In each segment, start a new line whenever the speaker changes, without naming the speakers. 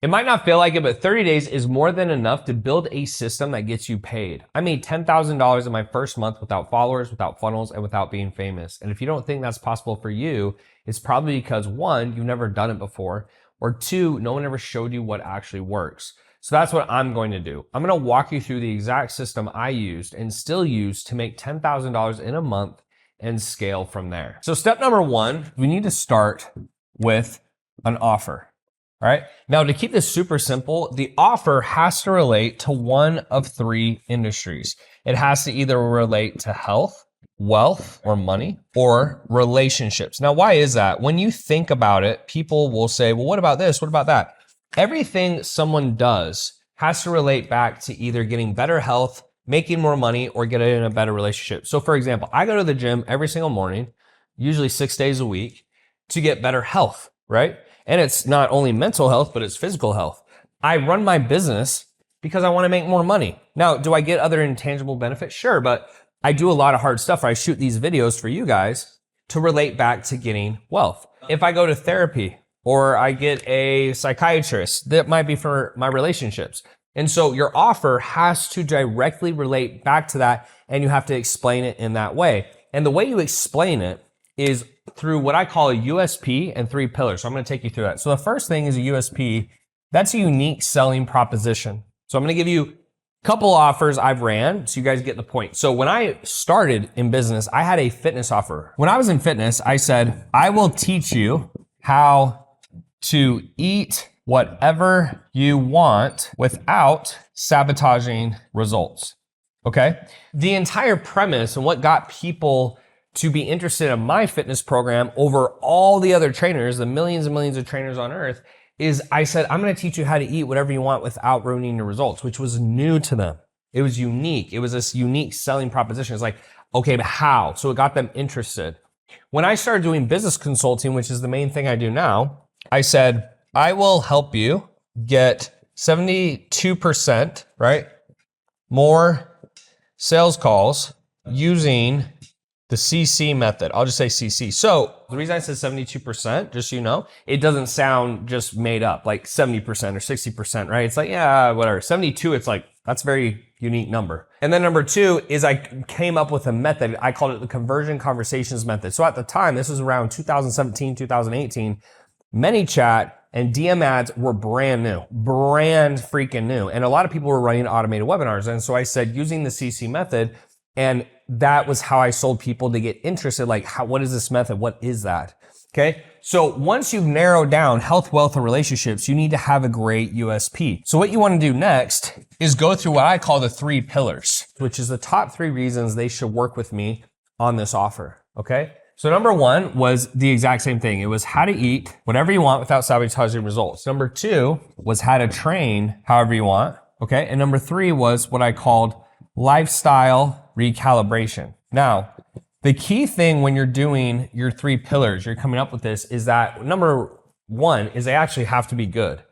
It might not feel like it, but 30 days is more than enough to build a system that gets you paid. I made $10,000 in my first month without followers, without funnels, and without being famous. And if you don't think that's possible for you, it's probably because one, you've never done it before, or two, no one ever showed you what actually works. So that's what I'm going to do. I'm going to walk you through the exact system I used and still use to make $10,000 in a month and scale from there. So step number one, we need to start with an offer. All right. Now, to keep this super simple, the offer has to relate to one of three industries. It has to either relate to health, wealth, or money, or relationships. Now, why is that? When you think about it, people will say, well, what about this? What about that? Everything someone does has to relate back to either getting better health, making more money, or getting in a better relationship. So for example, I go to the gym every single morning, usually 6 days a week, to get better health, right? And it's not only mental health, but it's physical health. I run my business because I want to make more money. Now, do I get other intangible benefits? Sure, but I do a lot of hard stuff. I shoot these videos for you guys to relate back to getting wealth. If I go to therapy or I get a psychiatrist, that might be for my relationships. And so your offer has to directly relate back to that, and you have to explain it in that way. And the way you explain it is through what I call a USP and 3 pillars. So I'm going to take you through that. So the first thing is a USP. That's a unique selling proposition. So I'm going to give you a couple offers I've ran so you guys get the point. So when I started in business, I had a fitness offer. When I was in fitness, I said, I will teach you how to eat whatever you want without sabotaging results. Okay? The entire premise and what got people to be interested in my fitness program over all the other trainers, the millions and millions of trainers on earth, is I said, I'm going to teach you how to eat whatever you want without ruining your results, which was new to them. It was unique. It was this unique selling proposition. It's like, okay, but how? So it got them interested. When I started doing business consulting, which is the main thing I do now, I said, I will help you get 72%, right? More sales calls using the CC method. I'll just say CC. So the reason I said 72%, just so you know, it doesn't sound just made up like 70% or 60%, right? It's like, yeah, whatever. 72, it's like, that's a very unique number. And then number two is I came up with a method. I called it the conversion conversations method. So at the time, this was around 2017, 2018, ManyChat and DM ads were brand freaking new. And a lot of people were running automated webinars. And so I said, using the CC method, and that was how I sold people to get interested. Like, what is this method? What is that? Okay. So once you've narrowed down health, wealth, and relationships, you need to have a great USP. So what you want to do next is go through what I call the 3 pillars, which is the top 3 reasons they should work with me on this offer. Okay. So number 1 was the exact same thing. It was how to eat whatever you want without sabotaging results. Number 2 was how to train however you want. Okay. And number 3 was what I called lifestyle recalibration. Now, the key thing when you're doing your 3 pillars, you're coming up with this, is that number 1 is they actually have to be good.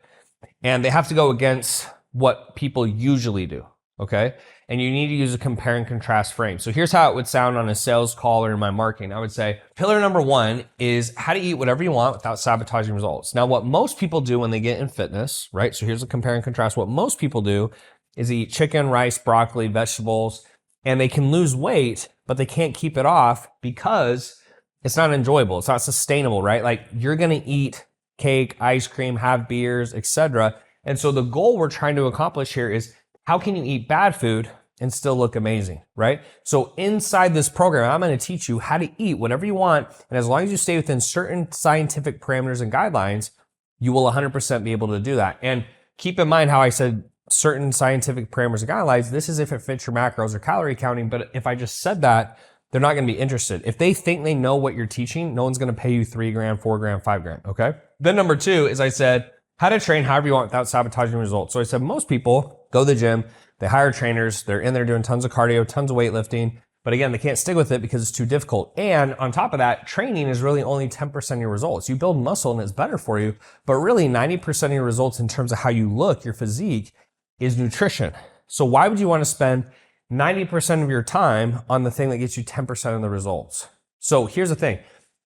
And they have to go against what people usually do. Okay. And you need to use a compare and contrast frame. So here's how it would sound on a sales call or in my marketing. I would say pillar number 1 is how to eat whatever you want without sabotaging results. Now, what most people do when they get in fitness, right? So here's a compare and contrast. What most people do is eat chicken, rice, broccoli, vegetables, and they can lose weight, but they can't keep it off because it's not enjoyable. It's not sustainable, right? Like, you're going to eat cake, ice cream, have beers, etc. And so the goal we're trying to accomplish here is, how can you eat bad food and still look amazing, right? So inside this program, I'm going to teach you how to eat whatever you want. And as long as you stay within certain scientific parameters and guidelines, you will 100% be able to do that. And keep in mind how I said certain scientific parameters and guidelines. This is if it fits your macros or calorie counting. But if I just said that, they're not going to be interested. If they think they know what you're teaching, no one's going to pay you $3,000, $4,000, $5,000. Okay. Then number 2 is I said, how to train however you want without sabotaging results. So I said, most people go to the gym, they hire trainers, they're in there doing tons of cardio, tons of weightlifting. But again, they can't stick with it because it's too difficult. And on top of that, training is really only 10% of your results. You build muscle and it's better for you, but really 90% of your results in terms of how you look, your physique, is nutrition. So why would you want to spend 90% of your time on the thing that gets you 10% of the results? So here's the thing.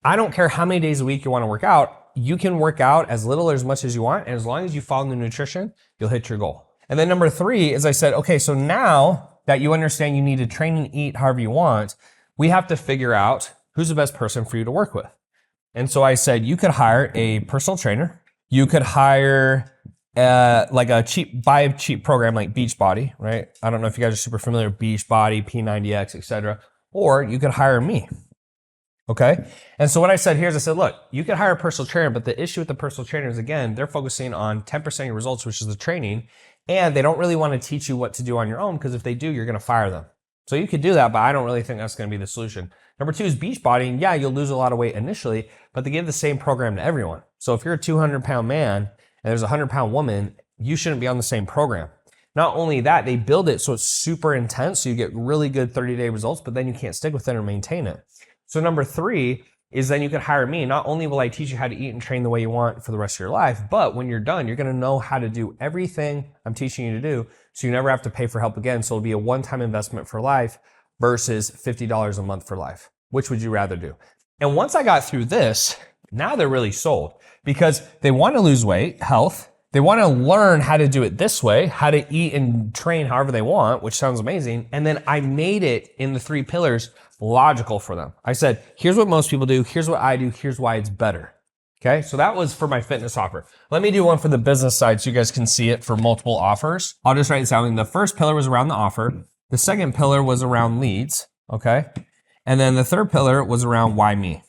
I don't care how many days a week you want to work out. you can work out as little or as much as you want. And as long as you follow the nutrition, you'll hit your goal. And then number 3 is I said, okay, so now that you understand you need to train and eat however you want, we have to figure out who's the best person for you to work with. And so I said, you could hire a personal trainer. You could hire like a buy a cheap program like Beachbody, right? I don't know if you guys are super familiar with Beachbody, P90X, etc. Or you could hire me. Okay. And so what I said here is I said, look, you could hire a personal trainer, but the issue with the personal trainer is, again, they're focusing on 10% of your results, which is the training. And they don't really want to teach you what to do on your own, because if they do, you're going to fire them. So you could do that, but I don't really think that's going to be the solution. Number 2 is Beachbody. And yeah, you'll lose a lot of weight initially, but they give the same program to everyone. So if you're a 200-pound man and there's a 100-pound woman, you shouldn't be on the same program. Not only that, they build it so it's super intense, so you get really good 30-day results, but then you can't stick with it or maintain it. So number 3 is then you can hire me. Not only will I teach you how to eat and train the way you want for the rest of your life, but when you're done, you're going to know how to do everything I'm teaching you to do, so you never have to pay for help again. So it'll be a one-time investment for life versus $50 a month for life. Which would you rather do? And once I got through this, now they're really sold, because they want to lose weight, health. They want to learn how to do it this way, how to eat and train however they want, which sounds amazing. And then I made it in the 3 pillars logical for them. I said, here's what most people do. Here's what I do. Here's why it's better. Okay. So that was for my fitness offer. Let me do one for the business side so you guys can see it for multiple offers. I'll just write this down. The first pillar was around the offer. The second pillar was around leads. Okay. And then the third pillar was around why me.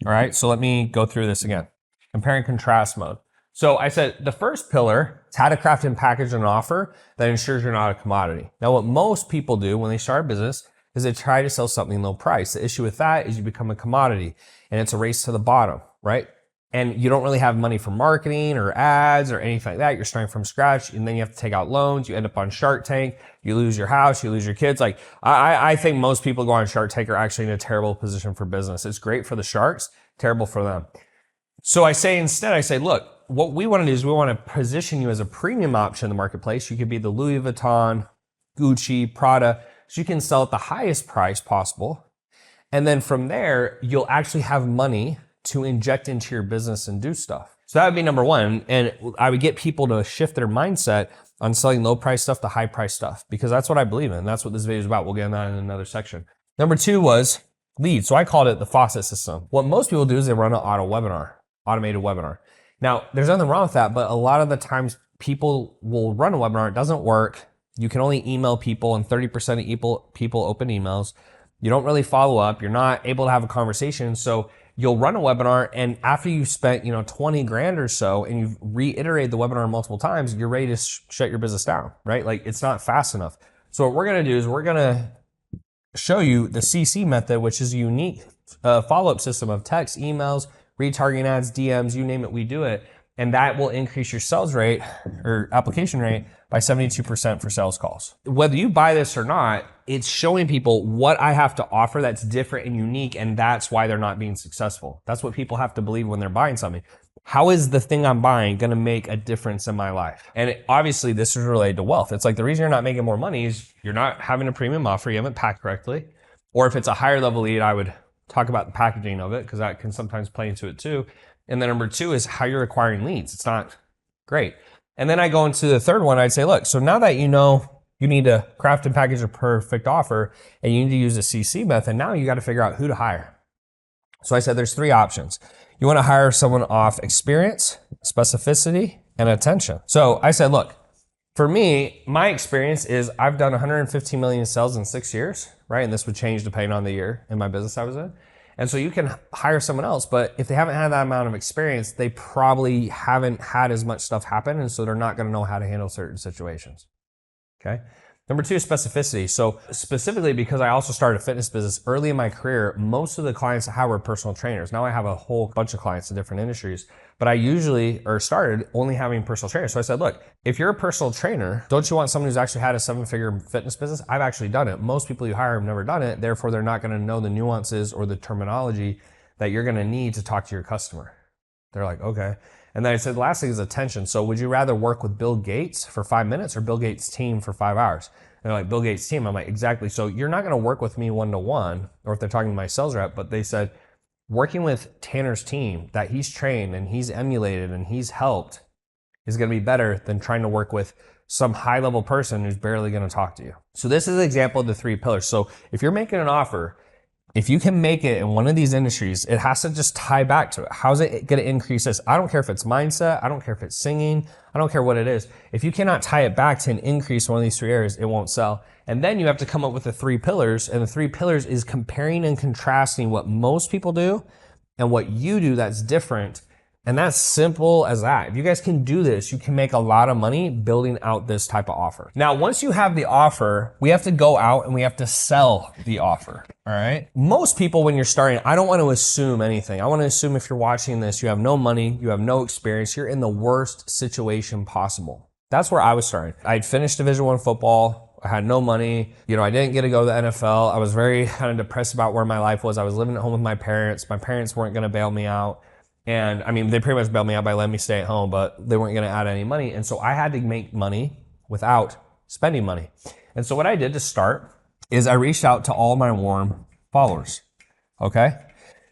All right. So let me go through this again. Compare and contrast mode. So I said the first pillar is how to craft and package an offer that ensures you're not a commodity. Now, what most people do when they start a business is they try to sell something low price. The issue with that is you become a commodity and it's a race to the bottom, right? And you don't really have money for marketing or ads or anything like that. You're starting from scratch, and then you have to take out loans. You end up on Shark Tank. You lose your house. You lose your kids. Like I think most people go on Shark Tank are actually in a terrible position for business. It's great for the sharks, terrible for them. So I say, look, what we want to do is we want to position you as a premium option in the marketplace. You could be the Louis Vuitton, Gucci, Prada. So you can sell at the highest price possible. And then from there, you'll actually have money to inject into your business and do stuff. So that would be number 1. And I would get people to shift their mindset on selling low price stuff to high price stuff, because that's what I believe in. That's what this video is about. We'll get into that in another section. Number 2 was leads. So I called it the faucet system. What most people do is they run an automated webinar. Now, there's nothing wrong with that, but a lot of the times people will run a webinar. It doesn't work. You can only email people, and 30% of people open emails. You don't really follow up. You're not able to have a conversation. So you'll run a webinar, and after you've spent, 20 grand or so, and you've reiterated the webinar multiple times, you're ready to shut your business down, right? Like, it's not fast enough. So what we're going to do is we're going to show you the CC method, which is a unique follow-up system of text, emails, retargeting ads, DMs, you name it, we do it. And that will increase your sales rate or application rate by 72% for sales calls. Whether you buy this or not, it's showing people what I have to offer that's different and unique, and that's why they're not being successful. That's what people have to believe when they're buying something. How is the thing I'm buying going to make a difference in my life? And obviously, this is related to wealth. It's like the reason you're not making more money is you're not having a premium offer, you haven't packed correctly. Or if it's a higher level lead, I would talk about the packaging of it, because that can sometimes play into it too. And then number 2 is how you're acquiring leads. It's not great. And then I go into the third one. I'd say, look, so now that you know you need to craft and package a perfect offer and you need to use the CC method, now you got to figure out who to hire. So I said there's 3 options. You want to hire someone off experience, specificity, and attention. So I said, look, for me, my experience is I've done 115 million sales in 6 years, right? And this would change depending on the year in my business I was in. And so you can hire someone else, but if they haven't had that amount of experience, they probably haven't had as much stuff happen. And so they're not going to know how to handle certain situations. Okay. Number 2 is specificity. So specifically, because I also started a fitness business early in my career, most of the clients I have were personal trainers. Now I have a whole bunch of clients in different industries, but I started only having personal trainers. So I said, look, if you're a personal trainer, don't you want someone who's actually had a 7-figure fitness business? I've actually done it. Most people you hire have never done it. Therefore, they're not going to know the nuances or the terminology that you're going to need to talk to your customer. They're like, okay. And then I said, the last thing is attention. So would you rather work with Bill Gates for 5 minutes or Bill Gates' team for 5 hours? And they're like, Bill Gates' team. I'm like, exactly. So you're not going to work with me one-to-one, or if they're talking to my sales rep, but they said, working with Tanner's team that he's trained and he's emulated and he's helped is going to be better than trying to work with some high-level person who's barely going to talk to you. So this is an example of the 3 pillars. So if you're making an offer, if you can make it in one of these industries, it has to just tie back to it. How's it going to increase this? I don't care if it's mindset. I don't care if it's singing. I don't care what it is. If you cannot tie it back to an increase in one of these 3 areas, it won't sell. And then you have to come up with the 3 pillars. And the 3 pillars is comparing and contrasting what most people do and what you do that's different. And that's simple as that. If you guys can do this, you can make a lot of money building out this type of offer. Now, once you have the offer, we have to go out and we have to sell the offer. All right. Most people, when you're starting, I don't want to assume anything. I want to assume if you're watching this, you have no money, you have no experience, you're in the worst situation possible. That's where I was starting. I'd finished Division I football. I had no money. I didn't get to go to the NFL. I was very kind of depressed about where my life was. I was living at home with my parents. My parents weren't going to bail me out. And I mean, they pretty much bailed me out by letting me stay at home, but they weren't going to add any money. And so I had to make money without spending money. And so what I did to start is I reached out to all my warm followers. Okay.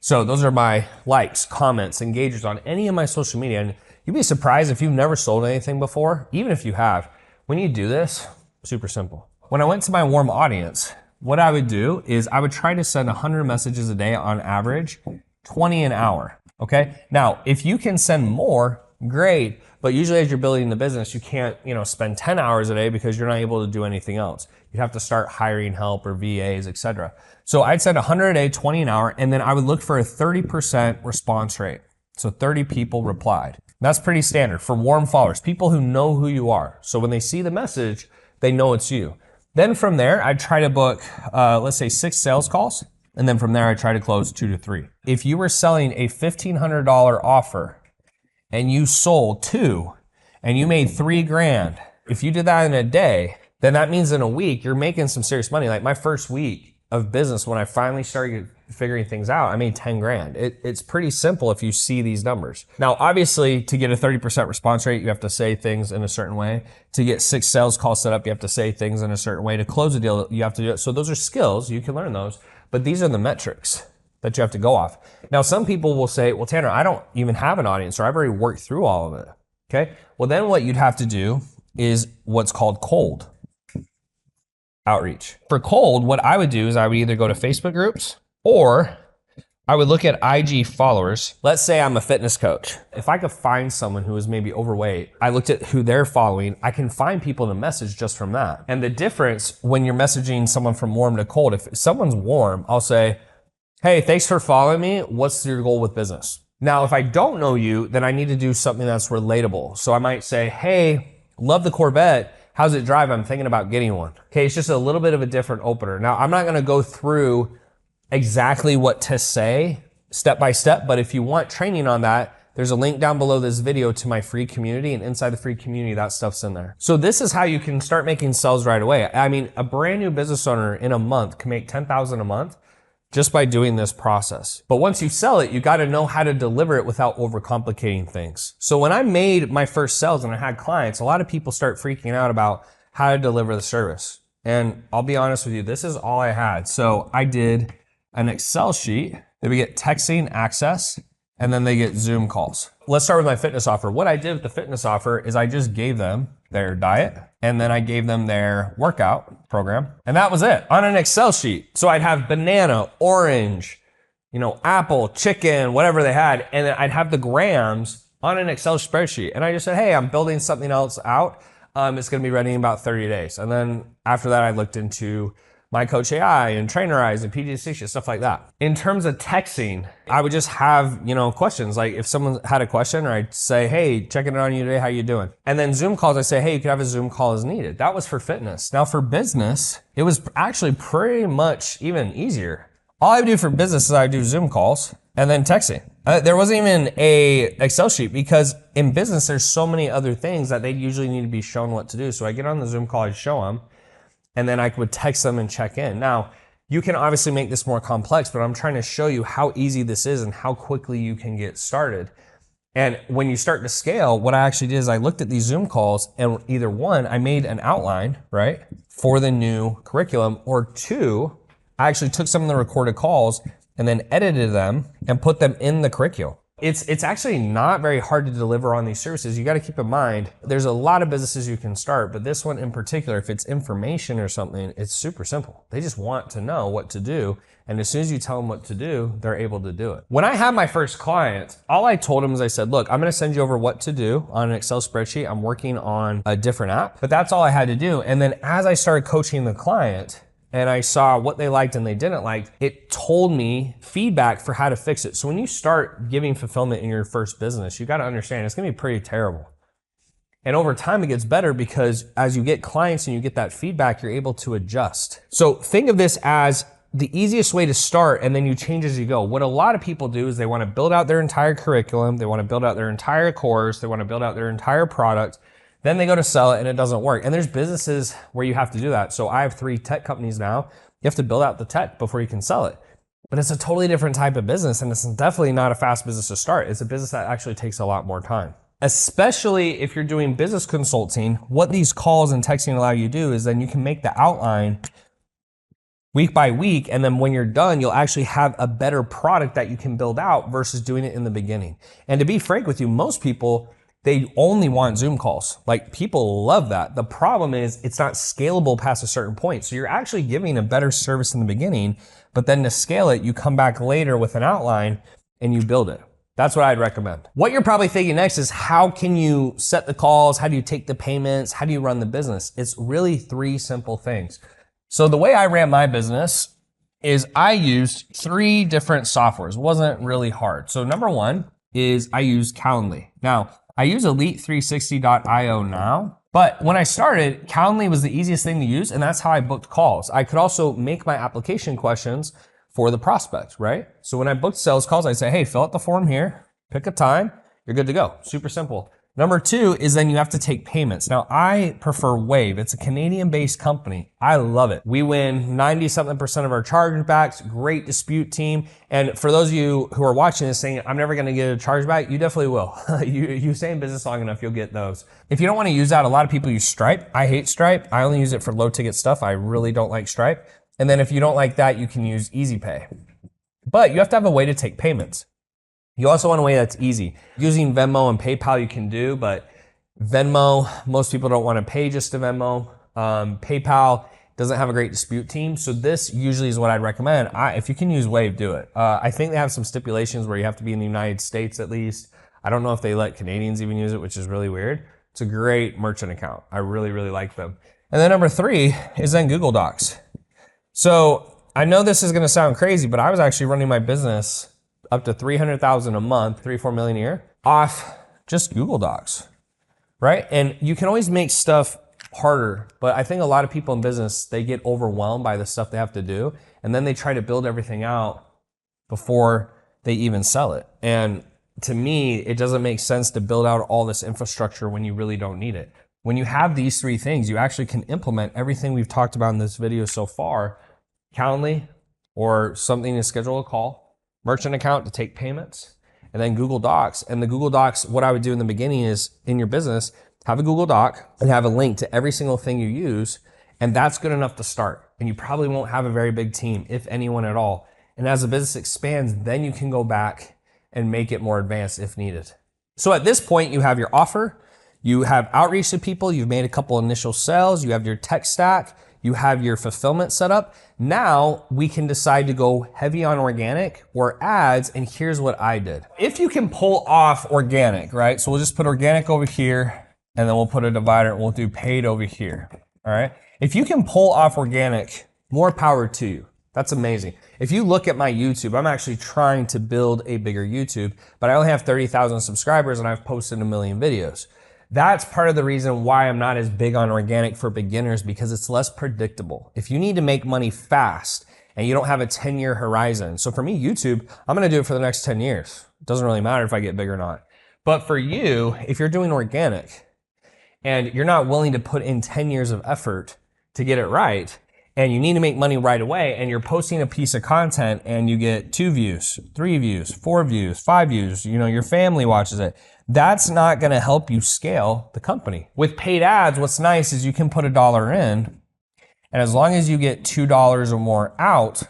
So those are my likes, comments, engagers on any of my social media. And you'd be surprised if you've never sold anything before, even if you have. When you do this, super simple. When I went to my warm audience, what I would do is I would try to send 100 messages a day on average, 20 an hour. Okay. Now, if you can send more, great. But usually as you're building the business, you can't, spend 10 hours a day because you're not able to do anything else. You'd have to start hiring help or VAs, etc. So I'd send 100 a day, 20 an hour, and then I would look for a 30% response rate. So 30 people replied. That's pretty standard for warm followers, people who know who you are. So when they see the message, they know it's you. Then from there, I'd try to book, let's say 6 sales calls. And then from there, I try to close 2 to 3. If you were selling a $1,500 offer and you sold 2 and you made $3,000, if you did that in a day, then that means in a week, you're making some serious money. Like my first week of business, when I finally started figuring things out, I made 10 grand. It's pretty simple if you see these numbers. Now, obviously, to get a 30% response rate, you have to say things in a certain way. To get 6 sales calls set up, you have to say things in a certain way. To close a deal, you have to do it. So those are skills. You can learn those. But these are the metrics that you have to go off. Now, some people will say, well, Tanner, I don't even have an audience, or I've already worked through all of it. Okay. Well, then what you'd have to do is what's called cold outreach. For cold, what I would do is I would either go to Facebook groups or I would look at IG followers. Let's say I'm a fitness coach. If I could find someone who is maybe overweight, I looked at who they're following. I can find people to message just from that. And the difference when you're messaging someone from warm to cold, if someone's warm, I'll say, hey, thanks for following me. What's your goal with business? Now, if I don't know you, then I need to do something that's relatable. So I might say, hey, love the Corvette. How's it drive? I'm thinking about getting one. Okay, it's just a little bit of a different opener. Now, I'm not going to go through exactly what to say step by step, but if you want training on that, there's a link down below this video to my free community, and inside the free community, that stuff's in there. So this is how you can start making sales right away. I mean, a brand new business owner in a month can make $10,000 a month just by doing this process. But once you sell it, you got to know how to deliver it without overcomplicating things. So when I made my first sales and I had clients, a lot of people start freaking out about how to deliver the service. And I'll be honest with you, this is all I had. So I did an Excel sheet. They would get texting access, and then they get Zoom calls. Let's start with my fitness offer. What I did with the fitness offer is I just gave them their diet, and then I gave them their workout program, and that was it on an Excel sheet. So I'd have banana, orange, apple, chicken, whatever they had, and then I'd have the grams on an Excel spreadsheet. And I just said, hey, I'm building something else out. It's going to be ready in about 30 days. And then after that, I looked into My Coach AI and Trainerize and PG60, stuff like that. In terms of texting, I would just have, questions. Like if someone had a question, or I'd say, hey, checking in on you today, how you doing? And then Zoom calls, I say, hey, you could have a Zoom call as needed. That was for fitness. Now for business, it was actually pretty much even easier. All I would do for business is I would do Zoom calls and then texting. There wasn't even a Excel sheet, because in business, there's so many other things that they usually need to be shown what to do. So I get on the Zoom call, I show them, and then I would text them and check in. Now, you can obviously make this more complex, but I'm trying to show you how easy this is and how quickly you can get started. And when you start to scale, what I actually did is I looked at these Zoom calls, and either one, I made an outline, right, for the new curriculum, or two, I actually took some of the recorded calls and then edited them and put them in the curriculum. It's actually not very hard to deliver on these services. You got to keep in mind, there's a lot of businesses you can start, but this one in particular, if it's information or something, it's super simple. They just want to know what to do. And as soon as you tell them what to do, they're able to do it. When I had my first client, all I told him is I said, look, I'm going to send you over what to do on an Excel spreadsheet. I'm working on a different app, but that's all I had to do. And then as I started coaching the client, and I saw what they liked and they didn't like, it told me feedback for how to fix it. So when you start giving fulfillment in your first business, you got to understand it's going to be pretty terrible. And over time, it gets better because as you get clients and you get that feedback, you're able to adjust. So think of this as the easiest way to start, and then you change as you go. What a lot of people do is they want to build out their entire curriculum. They want to build out their entire course. They want to build out their entire product. Then they go to sell it and it doesn't work. And there's businesses where you have to do that. So I have 3 tech companies now. You have to build out the tech before you can sell it. But it's a totally different type of business, and it's definitely not a fast business to start. It's a business that actually takes a lot more time. Especially if you're doing business consulting, what these calls and texting allow you to do is then you can make the outline week by week, and then when you're done, you'll actually have a better product that you can build out versus doing it in the beginning. And to be frank with you, most people, they only want Zoom calls. Like, people love that. The problem is it's not scalable past a certain point. So you're actually giving a better service in the beginning, but then to scale it, you come back later with an outline and you build it. That's what I'd recommend. What you're probably thinking next is, how can you set the calls? How do you take the payments? How do you run the business? It's really 3 simple things. So the way I ran my business is I used 3 different softwares. It wasn't really hard. So number 1 is I use Calendly. Now, I use Elite360.io now, but when I started, Calendly was the easiest thing to use, and that's how I booked calls. I could also make my application questions for the prospect, right? So when I booked sales calls, I say, hey, fill out the form here, pick a time, you're good to go. Super simple. Number 2 is then you have to take payments. Now, I prefer Wave. It's a Canadian-based company. I love it. We win 90-something% of our chargebacks, great dispute team. And for those of you who are watching this saying, I'm never gonna get a chargeback, you definitely will. you stay in business long enough, you'll get those. If you don't wanna use that, a lot of people use Stripe. I hate Stripe. I only use it for low-ticket stuff. I really don't like Stripe. And then if you don't like that, you can use EasyPay. But you have to have a way to take payments. You also want a way that's easy. Using Venmo and PayPal you can do, but Venmo, most people don't want to pay just to Venmo. PayPal doesn't have a great dispute team. So this usually is what I'd recommend. If you can use Wave, do it. I think they have some stipulations where you have to be in the United States at least. I don't know if they let Canadians even use it, which is really weird. It's a great merchant account. I really, really like them. And then number 3 is then Google Docs. So I know this is going to sound crazy, but I was actually running my business up to $300,000 a month, 3-4 million a year off just Google Docs, right? And you can always make stuff harder, but I think a lot of people in business, they get overwhelmed by the stuff they have to do, and then they try to build everything out before they even sell it. And to me, it doesn't make sense to build out all this infrastructure when you really don't need it. When you have these 3 things, you actually can implement everything we've talked about in this video so far. Calendly, or something to schedule a call, merchant account to take payments, and then Google Docs. And the Google Docs, what I would do in the beginning is, in your business, have a Google Doc and have a link to every single thing you use, and that's good enough to start. And you probably won't have a very big team, if anyone at all. And as the business expands, then you can go back and make it more advanced if needed. So at this point, you have your offer, you have outreach to people, you've made a couple initial sales, you have your tech stack, you have your fulfillment set up. Now we can decide to go heavy on organic or ads, and here's what I did. If you can pull off organic, right? So we'll just put organic over here, and then we'll put a divider, and we'll do paid over here, all right? If you can pull off organic, more power to you. That's amazing. If you look at my YouTube, I'm actually trying to build a bigger YouTube, but I only have 30,000 subscribers and I've posted 1 million videos. That's part of the reason why I'm not as big on organic for beginners, because it's less predictable. If you need to make money fast and you don't have a 10-year horizon. So for me, YouTube, I'm gonna do it for the next 10 years. It doesn't really matter if I get big or not. But for you, if you're doing organic and you're not willing to put in 10 years of effort to get it right, and you need to make money right away, and you're posting a piece of content and you get 2 views, 3 views, 4 views, 5 views, you know, your family watches it, that's not gonna help you scale the company. With paid ads, what's nice is you can put $1 in, and as long as you get $2 or more out,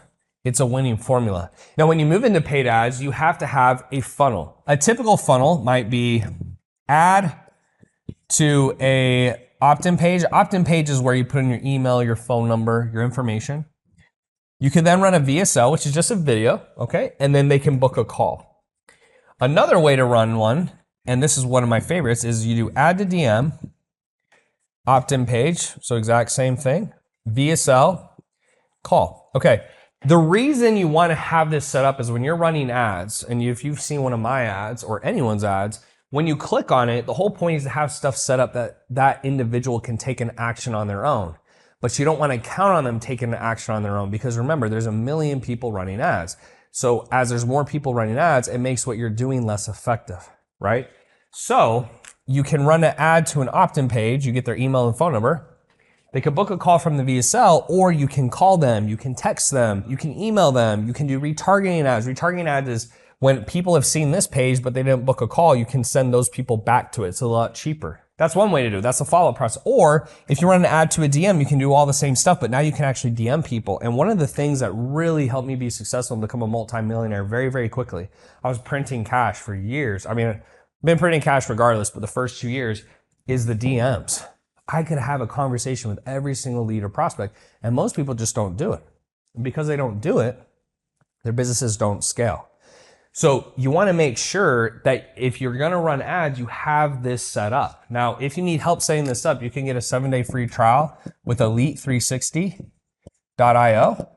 It's a winning formula. Now, when you move into paid ads, you have to have a funnel. A typical funnel might be ad to a opt-in page. Opt-in page is where you put in your email, your phone number, your information. You can then run a VSL, which is just a video, okay? And then they can book a call. Another way to run one, and this is one of my favorites, is you do add to DM, opt-in page, so exact same thing, VSL, call. Okay, the reason you want to have this set up is when you're running ads, and if you've seen one of my ads or anyone's ads, when you click on it, the whole point is to have stuff set up that that individual can take an action on their own. But you don't want to count on them taking an action on their own, because remember, there's a million people running ads. So as there's more people running ads, it makes what you're doing less effective, right? So you can run an ad to an opt-in page, you get their email and phone number. They could book a call from the VSL, or you can call them, you can text them, you can email them, you can do retargeting ads. Retargeting ads is when people have seen this page, but they didn't book a call, you can send those people back to it. It's a lot cheaper. That's one way to do it. That's a follow-up process. Or if you run an ad to a DM, you can do all the same stuff, but now you can actually DM people. And one of the things that really helped me be successful and become a multimillionaire very, very quickly, I was printing cash for years. I mean, I've been printing cash regardless, but the first 2 years is the DMs. I could have a conversation with every single lead or prospect, and most people just don't do it. And because they don't do it, their businesses don't scale. So you want to make sure that if you're going to run ads, you have this set up. Now, if you need help setting this up, you can get a 7-day free trial with elite360.io.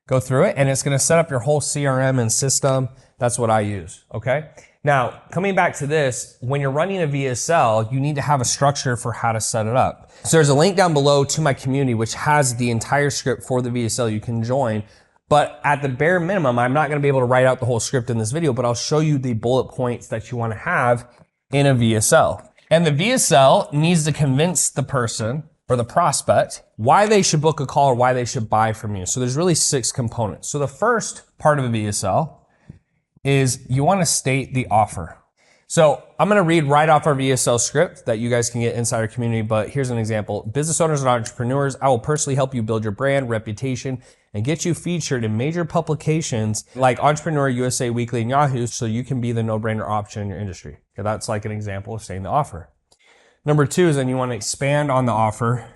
Go through it, and it's going to set up your whole CRM and system. That's what I use, okay? Now, coming back to this, when you're running a VSL, you need to have a structure for how to set it up. So there's a link down below to my community, which has the entire script for the VSL you can join. But at the bare minimum, I'm not going to be able to write out the whole script in this video, but I'll show you the bullet points that you want to have in a VSL. And the VSL needs to convince the person or the prospect why they should book a call or why they should buy from you. So there's really 6 components. So the first part of a VSL is you want to state the offer. So I'm going to read right off our VSL script that you guys can get inside our community, but here's an example. Business owners and entrepreneurs, I will personally help you build your brand, reputation, and get you featured in major publications like Entrepreneur, USA Weekly, and Yahoo, so you can be the no-brainer option in your industry. Okay, that's like an example of saying the offer. Number 2 is then you want to expand on the offer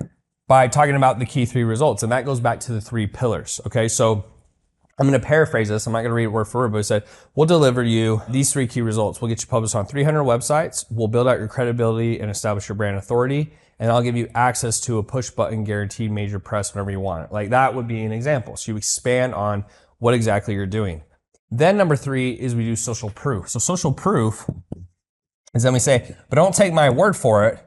by talking about the key 3 results, and that goes back to the 3 pillars. Okay, so I'm going to paraphrase this. I'm not going to read it word for word, but it said, we'll deliver you these 3 key results. We'll get you published on 300 websites. We'll build out your credibility and establish your brand authority. And I'll give you access to a push button guaranteed major press whenever you want it. Like that would be an example. So you expand on what exactly you're doing. Then number 3 is we do social proof. So social proof is then we say, but don't take my word for it.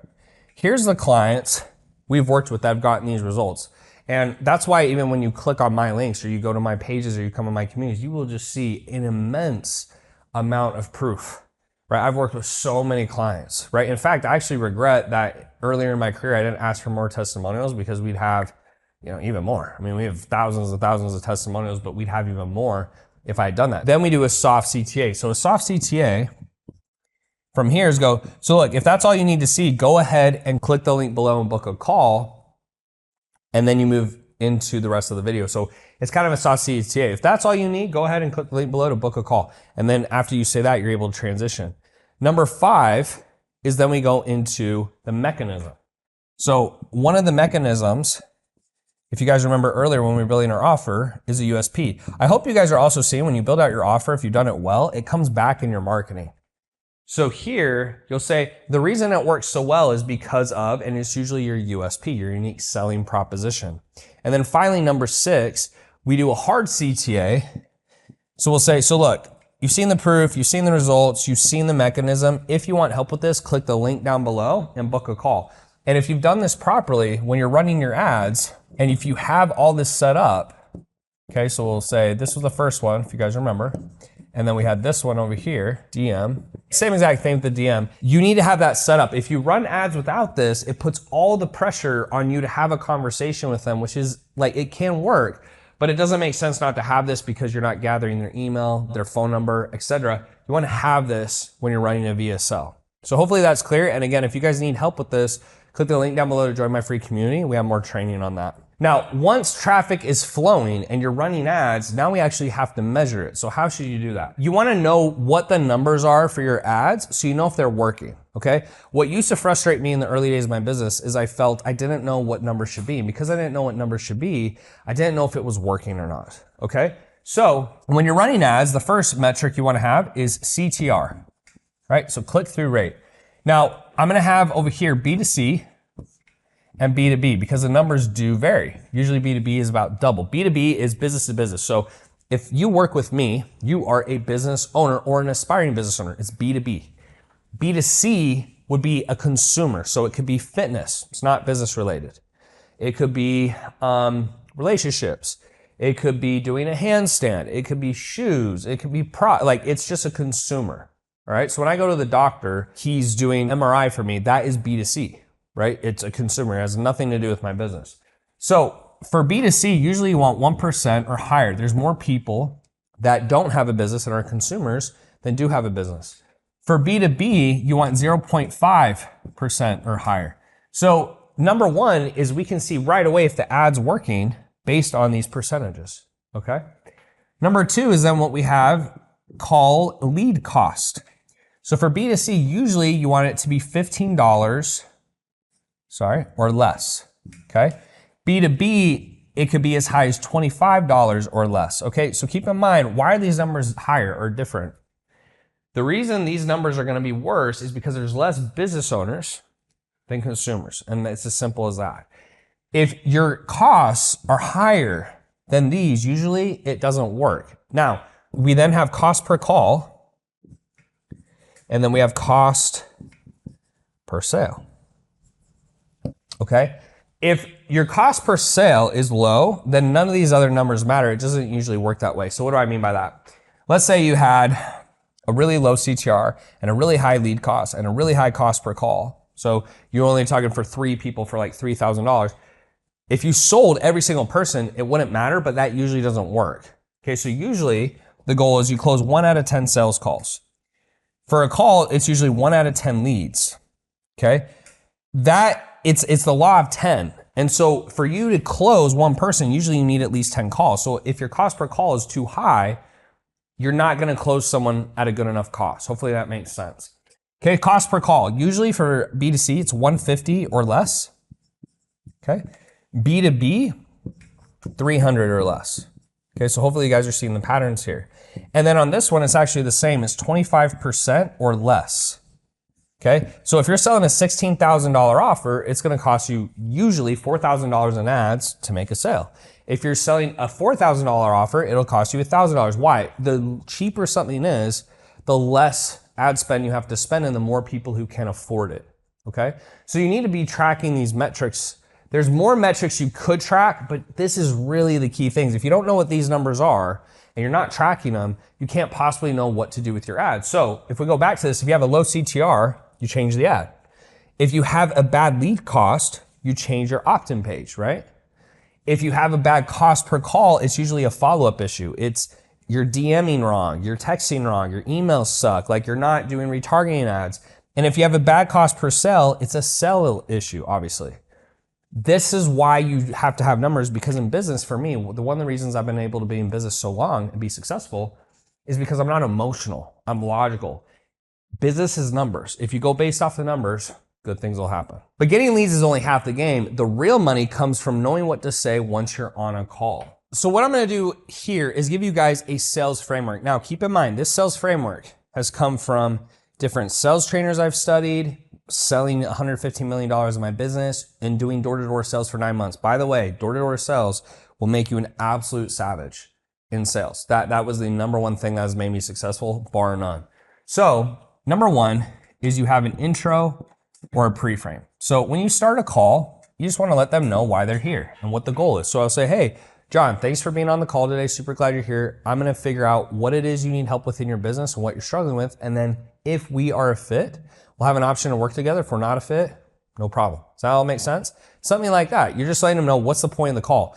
Here's the clients we've worked with that have gotten these results. And that's why even when you click on my links or you go to my pages or you come in my communities, you will just see an immense amount of proof, right? I've worked with so many clients, right? In fact, I actually regret that earlier in my career, I didn't ask for more testimonials because we'd have, even more. I mean, we have thousands and thousands of testimonials, but we'd have even more if I had done that. Then we do a soft CTA. So a soft CTA from here is go, so look, if that's all you need to see, go ahead and click the link below and book a call. And then you move into the rest of the video. So it's kind of a soft CTA. If that's all you need, go ahead and click the link below to book a call. And then after you say that, you're able to transition. Number 5 is then we go into the mechanism. So one of the mechanisms, if you guys remember earlier when we were building our offer, is a USP. I hope you guys are also seeing when you build out your offer, if you've done it well, it comes back in your marketing. So here, you'll say, the reason it works so well is because of, and it's usually your USP, your unique selling proposition. And then finally, number 6, we do a hard CTA. So we'll say, so look, you've seen the proof, you've seen the results, you've seen the mechanism. If you want help with this, click the link down below and book a call. And if you've done this properly, when you're running your ads, and if you have all this set up, okay, so we'll say this was the first one, if you guys remember. And then we had this one over here, DM. Same exact thing with the DM. You need to have that set up. If you run ads without this, it puts all the pressure on you to have a conversation with them, which is like, it can work, but it doesn't make sense not to have this because you're not gathering their email, their phone number, etc. You want to have this when you're running a VSL. So hopefully that's clear. And again, if you guys need help with this, click the link down below to join my free community. We have more training on that. Now, once traffic is flowing and you're running ads, now we actually have to measure it. So how should you do that? You want to know what the numbers are for your ads so you know if they're working, okay? What used to frustrate me in the early days of my business is I felt I didn't know what numbers should be. And because I didn't know what numbers should be, I didn't know if it was working or not, okay? So when you're running ads, the first metric you want to have is CTR, right? So click-through rate. Now, I'm going to have over here B2C and B2B because the numbers do vary. Usually B2B is about double. B2B is business to business. So if you work with me, you are a business owner or an aspiring business owner. It's B2B. B2C would be a consumer. So it could be fitness. It's not business related. It could be relationships. It could be doing a handstand. It could be shoes. It could be like it's just a consumer. All right. So when I go to the doctor, he's doing MRI for me. That is B2C. Right? It's a consumer. It has nothing to do with my business. So for B2C, usually you want 1% or higher. There's more people that don't have a business and are consumers than do have a business. For B2B, you want 0.5% or higher. So number one is we can see right away if the ad's working based on these percentages. Okay. Number two is then what we have call lead cost. So for B2C, usually you want it to be $15 or less, okay? B2B, it could be as high as $25 or less, okay? So keep in mind, why are these numbers higher or different? The reason these numbers are gonna be worse is because there's less business owners than consumers, and it's as simple as that. If your costs are higher than these, usually it doesn't work. Now, we then have cost per call, and then we have cost per sale. Okay. If your cost per sale is low, then none of these other numbers matter. It doesn't usually work that way. So what do I mean by that? Let's say you had a really low CTR and a really high lead cost and a really high cost per call. So you're only talking for 3 people for like $3,000. If you sold every single person, it wouldn't matter, but that usually doesn't work. Okay. So usually the goal is you close 1 out of 10 sales calls. For a call, it's usually 1 out of 10 leads. Okay. It's the law of 10. And so for you to close one person, usually you need at least 10 calls. So if your cost per call is too high, you're not going to close someone at a good enough cost. Hopefully that makes sense. Okay, cost per call. Usually for B2C, it's $150 or less. Okay. B2B, $300 or less. Okay, so hopefully you guys are seeing the patterns here. And then on this one, it's actually the same. It's 25% or less. Okay, so if you're selling a $16,000 offer, it's going to cost you usually $4,000 in ads to make a sale. If you're selling a $4,000 offer, it'll cost you $1,000. Why? The cheaper something is, the less ad spend you have to spend and the more people who can afford it. Okay, so you need to be tracking these metrics. There's more metrics you could track, but this is really the key things. If you don't know what these numbers are and you're not tracking them, you can't possibly know what to do with your ads. So if we go back to this, if you have a low CTR, you change the ad. If you have a bad lead cost, you change your opt-in page, right? If you have a bad cost per call, it's usually a follow-up issue. It's you're DMing wrong, you're texting wrong, your emails suck, like you're not doing retargeting ads. And if you have a bad cost per sale, it's a sell issue, obviously. This is why you have to have numbers, because in business, for me, one of the reasons I've been able to be in business so long and be successful is because I'm not emotional, I'm logical. Business is numbers. If you go based off the numbers, good things will happen. But getting leads is only half the game. The real money comes from knowing what to say once you're on a call. So what I'm going to do here is give you guys a sales framework. Now, keep in mind, this sales framework has come from different sales trainers I've studied, selling $115 million in my business, and doing door-to-door sales for 9 months. By the way, door-to-door sales will make you an absolute savage in sales. That was the number one thing that has made me successful, bar none. So number one is you have an intro or a pre-frame. So when you start a call, you just want to let them know why they're here and what the goal is. So I'll say, hey, John, thanks for being on the call today. Super glad you're here. I'm going to figure out what it is you need help with in your business and what you're struggling with. And then if we are a fit, we'll have an option to work together. If we're not a fit, no problem. Does that all make sense? Something like that. You're just letting them know what's the point of the call.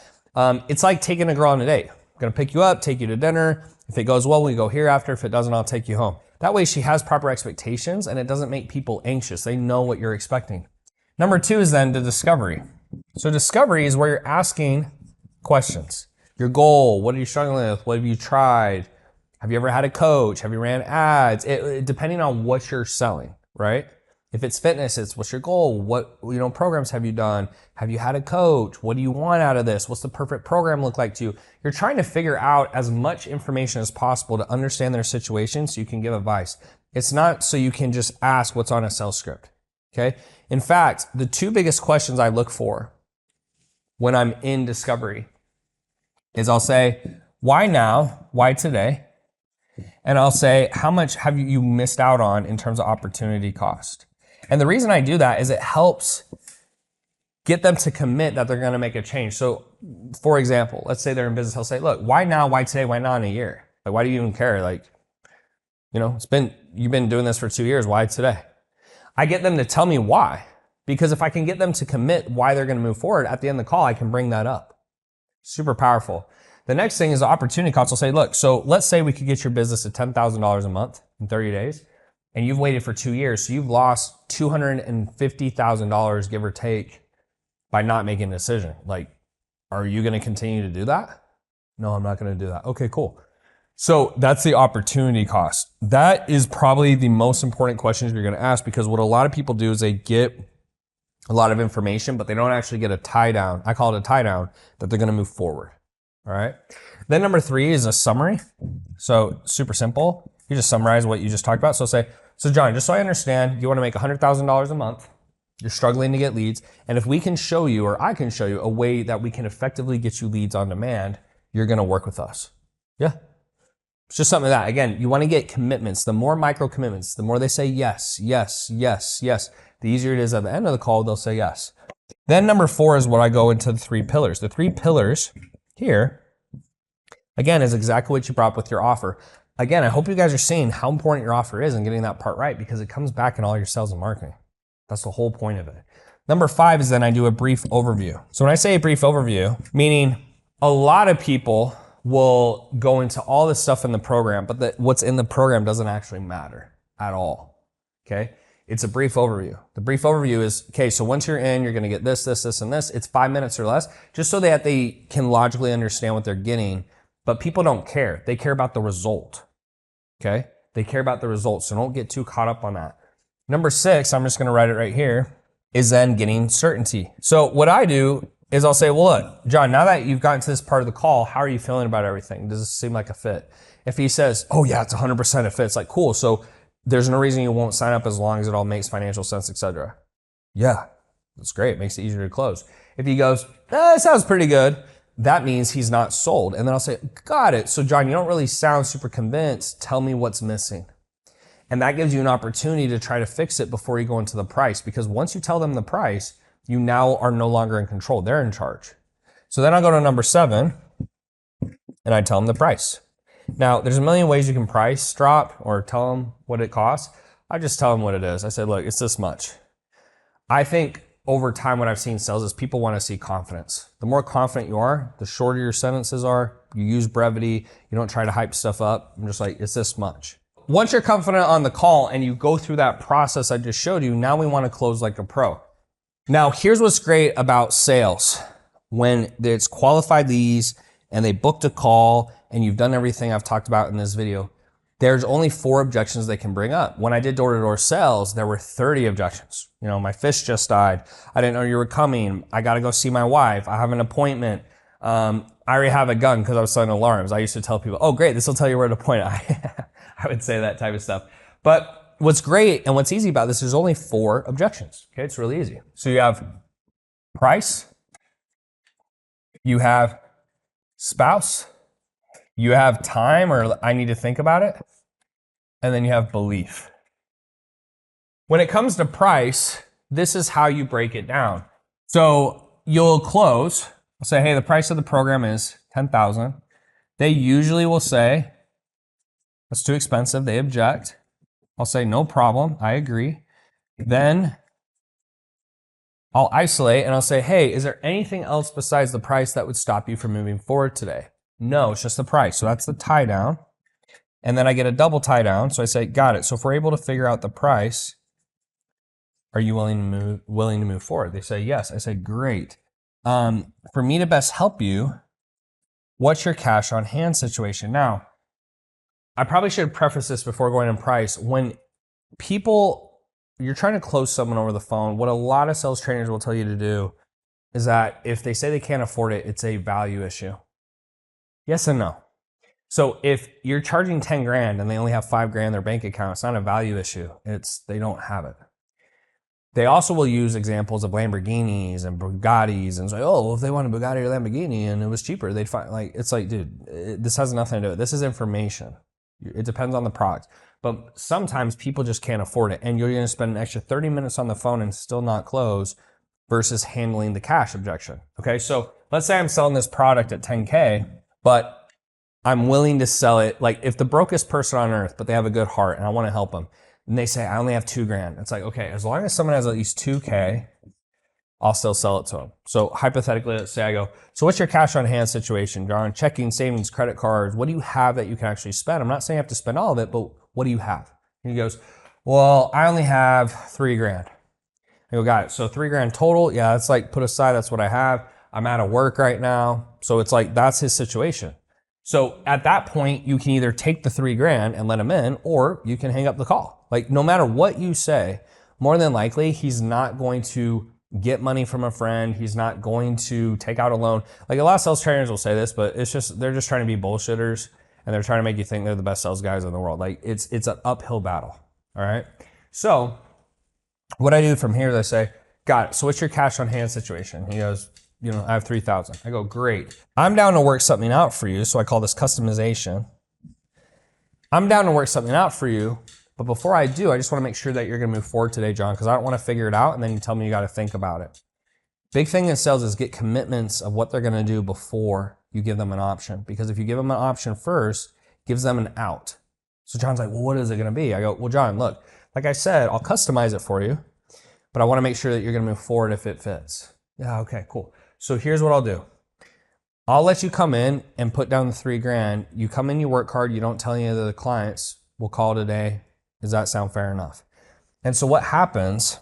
It's like taking a girl on a date. I'm going to pick you up, take you to dinner. If it goes well, we go here after. If it doesn't, I'll take you home. That way she has proper expectations and it doesn't make people anxious. They know what you're expecting. Number two is then the discovery. So discovery is where you're asking questions. Your goal, what are you struggling with? What have you tried? Have you ever had a coach? Have you ran ads? Depending on what you're selling, right? If it's fitness, it's what's your goal? What programs have you done? Have you had a coach? What do you want out of this? What's the perfect program look like to you? You're trying to figure out as much information as possible to understand their situation so you can give advice. It's not so you can just ask what's on a sales script, okay? In fact, the two biggest questions I look for when I'm in discovery is I'll say, why now? Why today? And I'll say, how much have you missed out on in terms of opportunity cost? And the reason I do that is it helps get them to commit that they're going to make a change. So for example, let's say they're in business. I'll say, look, why now? Why today? Why not in a year? Like, why do you even care? Like, you've been doing this for 2 years. Why today? I get them to tell me why, because if I can get them to commit why they're going to move forward at the end of the call, I can bring that up. Super powerful. The next thing is the opportunity cost. I'll say, look, so let's say we could get your business to $10,000 a month in 30 days. And you've waited for 2 years, so you've lost $250,000, give or take, by not making a decision. Like, are you going to continue to do that? No, I'm not going to do that. Okay, cool. So that's the opportunity cost. That is probably the most important questions you're going to ask, because what a lot of people do is they get a lot of information, but they don't actually get a tie down. I call it a tie down that they're going to move forward. All right. Then number 3 is a summary. So super simple. You just summarize what you just talked about. So say, so John, just so I understand, you want to make $100,000 a month. You're struggling to get leads. And if we can show you, or I can show you a way that we can effectively get you leads on demand, you're going to work with us. Yeah. It's just something like that. Again, you want to get commitments. The more micro commitments, the more they say yes, yes, yes, yes, the easier it is at the end of the call, they'll say yes. Then number 4 is what I go into the 3 pillars. The 3 pillars here, again, is exactly what you brought up with your offer. Again, I hope you guys are seeing how important your offer is and getting that part right, because it comes back in all your sales and marketing. That's the whole point of it. Number 5 is then I do a brief overview. So when I say a brief overview, meaning a lot of people will go into all this stuff in the program, but what's in the program doesn't actually matter at all, okay? It's a brief overview. The brief overview is, okay, so once you're in, you're gonna get this, this, this, and this. It's 5 minutes or less, just so that they can logically understand what they're getting. But people don't care. They care about the result, okay? They care about the results, so don't get too caught up on that. Number 6, I'm just gonna write it right here, is then getting certainty. So what I do is I'll say, well, look, John, now that you've gotten to this part of the call, how are you feeling about everything? Does this seem like a fit? If he says, oh yeah, it's 100% a fit, it's like, cool, so there's no reason you won't sign up as long as it all makes financial sense, etc. Yeah, that's great, it makes it easier to close. If he goes, it sounds pretty good, that means he's not sold. And then I'll say, got it. So John, you don't really sound super convinced. Tell me what's missing. And that gives you an opportunity to try to fix it before you go into the price. Because once you tell them the price, you now are no longer in control. They're in charge. So then I'll go to number 7 and I tell them the price. Now, there's a million ways you can price drop or tell them what it costs. I just tell them what it is. I said, look, it's this much. I think over time, what I've seen sales is people want to see confidence. The more confident you are, the shorter your sentences are. You use brevity. You don't try to hype stuff up. I'm just like, it's this much. Once you're confident on the call and you go through that process I just showed you, now we want to close like a pro. Now, here's what's great about sales. When it's qualified leads and they booked a call and you've done everything I've talked about in this video, there's only 4 objections they can bring up. When I did door-to-door sales, there were 30 objections. You know, my fish just died. I didn't know you were coming. I got to go see my wife. I have an appointment. I already have a gun because I was selling alarms. I used to tell people, oh, great, this will tell you where to point. I would say that type of stuff. But what's great and what's easy about this is only 4 objections. Okay, it's really easy. So you have price, you have spouse, you have time, or I need to think about it, and then you have belief. When it comes to price, this is how you break it down. So you'll close, I'll say, hey, the price of the program is $10,000. They usually will say, that's too expensive, they object. I'll say, no problem, I agree. Then I'll isolate and I'll say, hey, is there anything else besides the price that would stop you from moving forward today? No, it's just the price. So that's the tie down. And then I get a double tie down. So I say, got it. So if we're able to figure out the price, are you willing to move forward? They say, yes. I say, great. For me to best help you, what's your cash on hand situation? Now, I probably should preface this before going in price. When you're trying to close someone over the phone, what a lot of sales trainers will tell you to do is that if they say they can't afford it, it's a value issue. Yes and no. So if you're charging 10 grand and they only have 5 grand in their bank account, it's not a value issue. It's they don't have it. They also will use examples of Lamborghinis and Bugattis and say, oh, well, if they want a Bugatti or Lamborghini and it was cheaper, they'd find, like, it's like, dude, this has nothing to do with it. This is information. It depends on the product. But sometimes people just can't afford it. And you're going to spend an extra 30 minutes on the phone and still not close versus handling the cash objection. Okay, so let's say I'm selling this product at 10K, but I'm willing to sell it. Like if the brokest person on earth, but they have a good heart and I want to help them, and they say, I only have 2 grand. It's like, okay, as long as someone has at least 2K, I'll still sell it to them. So hypothetically, let's say I go, so what's your cash on hand situation, John? Checking, savings, credit cards. What do you have that you can actually spend? I'm not saying you have to spend all of it, but what do you have? And he goes, well, I only have 3 grand. I go, got it. So 3 grand total. Yeah, it's like put aside. That's what I have. I'm out of work right now. So it's like, that's his situation. So at that point, you can either take the 3 grand and let him in, or you can hang up the call. Like no matter what you say, more than likely, he's not going to get money from a friend. He's not going to take out a loan. Like a lot of sales trainers will say this, but they're just trying to be bullshitters and they're trying to make you think they're the best sales guys in the world. Like it's an uphill battle. All right. So what I do from here is I say, got it. So what's your cash on hand situation? He goes, I have 3,000. I go, great. I'm down to work something out for you. So I call this customization. I'm down to work something out for you. But before I do, I just want to make sure that you're going to move forward today, John, because I don't want to figure it out and then you tell me you got to think about it. Big thing in sales is get commitments of what they're going to do before you give them an option. Because if you give them an option first, it gives them an out. So John's like, well, what is it going to be? I go, well, John, look, like I said, I'll customize it for you, but I want to make sure that you're going to move forward if it fits. Yeah, okay, cool. So here's what I'll do. I'll let you come in and put down the 3 grand. You come in, you work hard, you don't tell any of the clients, we'll call it a day. Does that sound fair enough? And so what happens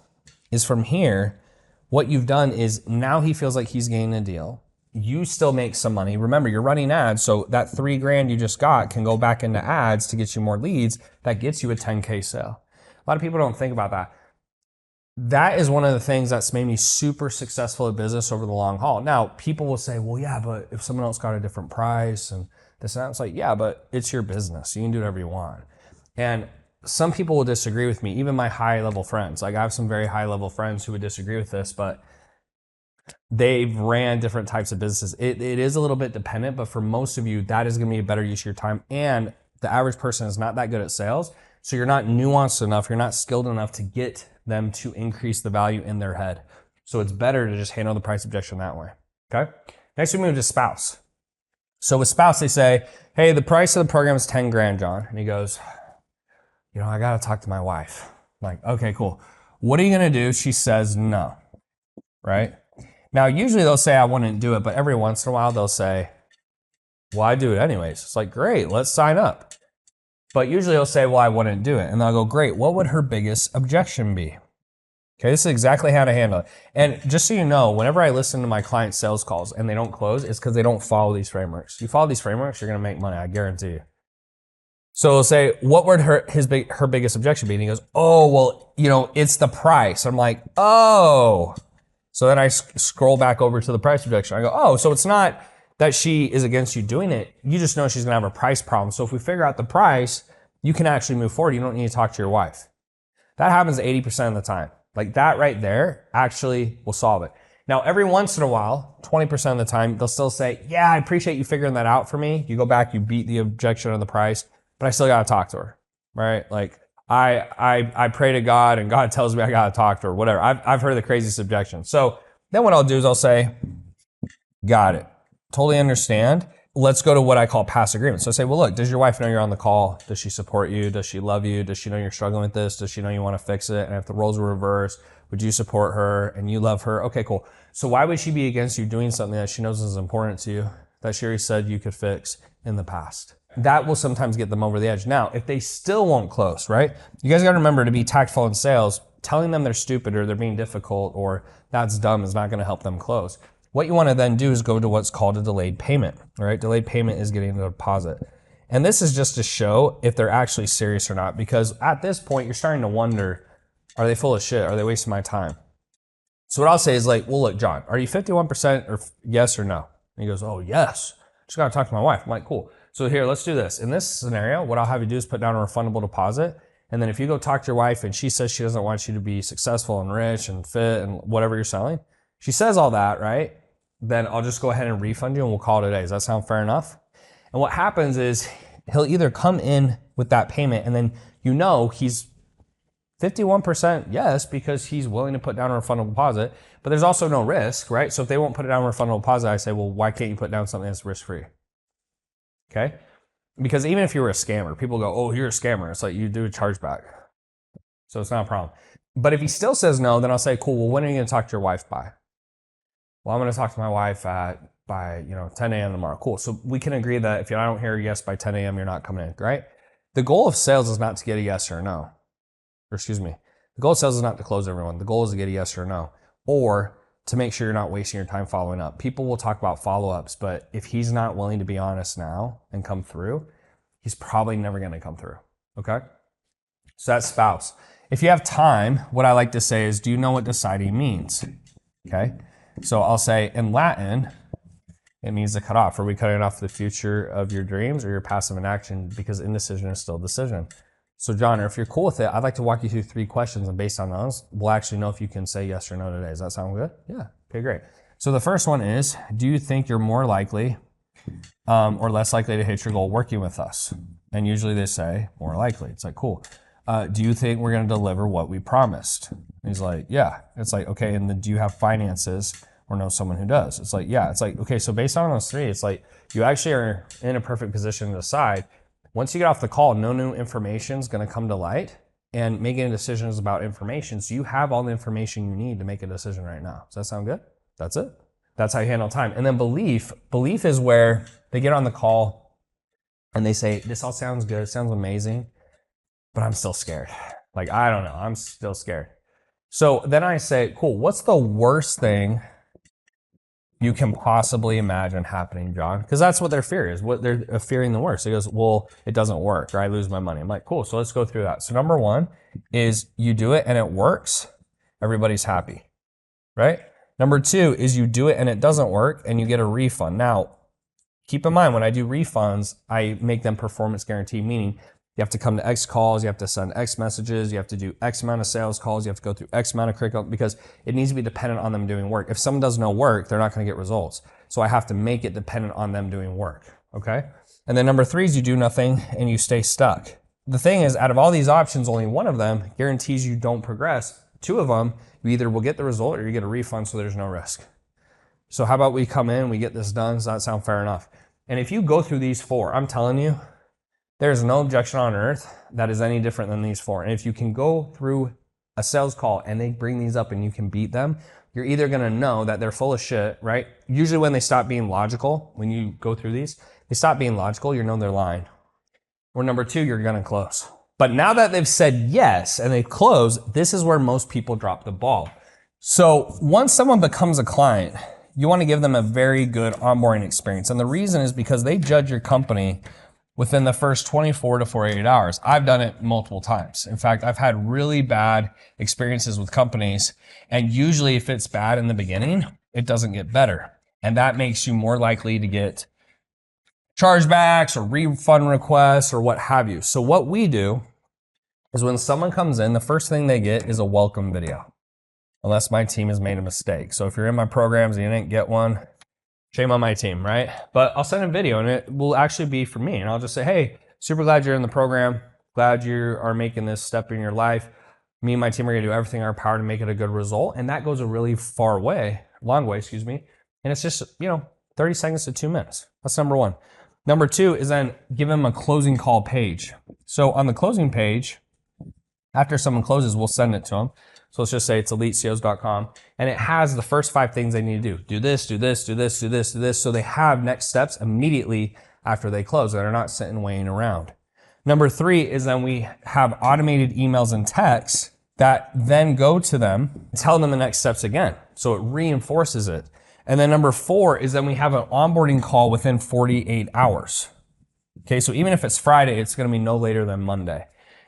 is from here, what you've done is now he feels like he's getting a deal. You still make some money. Remember, you're running ads, so that 3 grand you just got can go back into ads to get you more leads. That gets you a 10K sale. A lot of people don't think about that. That is one of the things that's made me super successful at business over the long haul. Now, people will say, well, yeah, but if someone else got a different price and this and that, it's like, yeah, but it's your business. You can do whatever you want. And some people will disagree with me, even my high level friends. Like I have some very high level friends who would disagree with this, but they've ran different types of businesses. It is a little bit dependent, but for most of you, that is going to be a better use of your time. And the average person is not that good at sales. So you're not nuanced enough. You're not skilled enough to get them to increase the value in their head. So it's better to just handle the price objection that way. Okay. Next we move to spouse. So with spouse, they say, hey, the price of the program is 10 grand, John. And he goes, I got to talk to my wife. I'm like, okay, cool. What are you going to do? She says no, right? Now, usually they'll say, I wouldn't do it, but every once in a while they'll say, well, I do it anyways. It's like, great, let's sign up. But usually they'll say, well, I wouldn't do it. And I'll go, great, what would her biggest objection be? Okay, this is exactly how to handle it. And just so you know, whenever I listen to my client sales calls and they don't close, it's because they don't follow these frameworks. You follow these frameworks, you're going to make money, I guarantee you. So he'll say, what would her biggest objection be? And he goes, oh, well, it's the price. I'm like, oh. So then I scroll back over to the price objection. I go, oh, so it's not that she is against you doing it. You just know she's going to have a price problem. So if we figure out the price, you can actually move forward. You don't need to talk to your wife. That happens 80% of the time. Like that right there actually will solve it. Now, every once in a while, 20% of the time, they'll still say, yeah, I appreciate you figuring that out for me. You go back, you beat the objection on the price, but I still got to talk to her, right? Like I pray to God and God tells me I got to talk to her, whatever. I've heard the craziest objections. So then what I'll do is I'll say, got it. Totally understand. Let's go to what I call past agreements. So I say, well, look, does your wife know you're on the call? Does she support you? Does she love you? Does she know you're struggling with this? Does she know you want to fix it? And if the roles were reversed, would you support her and you love her? Okay, cool. So why would she be against you doing something that she knows is important to you, that she already said you could fix in the past? That will sometimes get them over the edge. Now, if they still won't close, right? You guys got to remember to be tactful in sales. Telling them they're stupid or they're being difficult or that's dumb is not going to help them close. what you want to then do is go to what's called a delayed payment, right? Delayed payment is getting a deposit. And this is just to show if they're actually serious or not, because at this point, you're starting to wonder, are they full of shit? Are they wasting my time? So what I'll say is like, well, look, John, are you 51% or yes or no? And he goes, oh, yes. Just got to talk to my wife. I'm like, cool. So here, let's do this. In this scenario, what I'll have you do is put down a refundable deposit. And then if you go talk to your wife and she says she doesn't want you to be successful and rich and fit and whatever you're selling, she says all that, right? Then I'll just go ahead and refund you and we'll call it a day. Does that sound fair enough? And what happens is he'll either come in with that payment and then you know he's 51% yes, because he's willing to put down a refundable deposit, but there's also no risk, right? So if they won't put it down a refundable deposit, I say, well, why can't you put down something that's risk-free? Okay? Because even if you were a scammer, people go, oh, you're a scammer. It's like you do a chargeback. So it's not a problem. But if he still says no, then I'll say, cool, well, when are you going to talk to your wife by? Well, I'm going to talk to my wife by 10 a.m. tomorrow. Cool. So we can agree that if I don't hear a yes by 10 a.m., you're not coming in, right? The goal of sales is not to get a yes or a no. Or excuse me. The goal of sales is not to close everyone. The goal is to get a yes or a no. Or to make sure you're not wasting your time following up. People will talk about follow-ups, but if he's not willing to be honest now and come through, he's probably never going to come through. Okay? So that's spouse. If you have time, what I like to say is, do you know what deciding means? Okay? So I'll say in Latin, it means to cut off. Are we cutting off the future of your dreams or your passive inaction? Because indecision is still decision. So John, if you're cool with it, I'd like to walk you through 3 questions, and based on those, we'll actually know if you can say yes or no today. Does that sound good? Yeah. Okay, great. So the first one is, do you think you're more likely or less likely to hit your goal working with us? And usually they say more likely. It's like, cool. Do you think we're going to deliver what we promised? And he's like, yeah. It's like, okay, and then do you have finances or know someone who does? It's like, yeah. It's like, okay, so based on those 3, it's like you actually are in a perfect position to decide. Once you get off the call, no new information is going to come to light, and making a decision is about information. So you have all the information you need to make a decision right now. Does that sound good? That's it. That's how you handle time. And then belief is where they get on the call and they say, this all sounds good. It sounds amazing, but I'm still scared. Like, I don't know. I'm still scared. So then I say, cool, what's the worst thing you can possibly imagine happening, John? Because that's what their fear is. What they're fearing the worst. He goes, well, it doesn't work, or I lose my money. I'm like, cool. So let's go through that. So number 1 is you do it and it works. Everybody's happy, right? Number 2 is you do it and it doesn't work and you get a refund. Now, keep in mind, when I do refunds, I make them performance guarantee, meaning you have to come to X calls, you have to send X messages, you have to do X amount of sales calls, you have to go through X amount of curriculum, because it needs to be dependent on them doing work. If someone does no work, they're not going to get results. So I have to make it dependent on them doing work, okay? And then number 3 is you do nothing and you stay stuck. The thing is, out of all these options, only one of them guarantees you don't progress. 2 of them, you either will get the result or you get a refund, so there's no risk. So how about we come in, we get this done? Does that sound fair enough? And if you go through these 4, I'm telling you, there's no objection on earth that is any different than these 4. And if you can go through a sales call and they bring these up and you can beat them, you're either going to know that they're full of shit, right? Usually when they stop being logical, when you go through these, they stop being logical, you know they're lying. Or number 2, you're going to close. But now that they've said yes and they've closed, this is where most people drop the ball. So once someone becomes a client, you want to give them a very good onboarding experience. And the reason is because they judge your company within the first 24 to 48 hours. I've done it multiple times. In fact, I've had really bad experiences with companies, and usually if it's bad in the beginning, it doesn't get better. And that makes you more likely to get chargebacks or refund requests or what have you. So what we do is when someone comes in, the first thing they get is a welcome video, unless my team has made a mistake. So if you're in my programs and you didn't get one, shame on my team, right? But I'll send a video and it will actually be for me. And I'll just say, hey, super glad you're in the program. Glad you are making this step in your life. Me and my team are gonna do everything in our power to make it a good result. And that goes a really long way, excuse me. And it's just, 30 seconds to 2 minutes. That's number 1. Number 2 is then give them a closing call page. So on the closing page, after someone closes, we'll send it to them. So let's just say it's elitecos.com, and it has the first 5 things they need to do. Do this, do this, do this, do this, do this. So they have next steps immediately after they close. They're not sitting waiting around. Number 3 is then we have automated emails and texts that then go to them and tell them the next steps again. So it reinforces it. And then number 4 is then we have an onboarding call within 48 hours. Okay, so even if it's Friday, it's gonna be no later than Monday.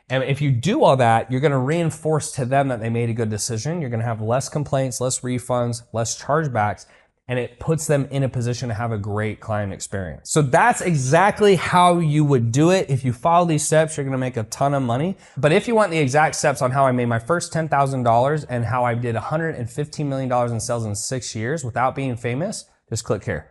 And if you do all that, you're gonna reinforce to them that they made a good decision. You're gonna have less complaints, less refunds, less chargebacks, and it puts them in a position to have a great client experience. So that's exactly how you would do it. If you follow these steps, you're gonna make a ton of money. But if you want the exact steps on how I made my first $10,000 and how I did $115 million in sales in 6 years without being famous, just click here.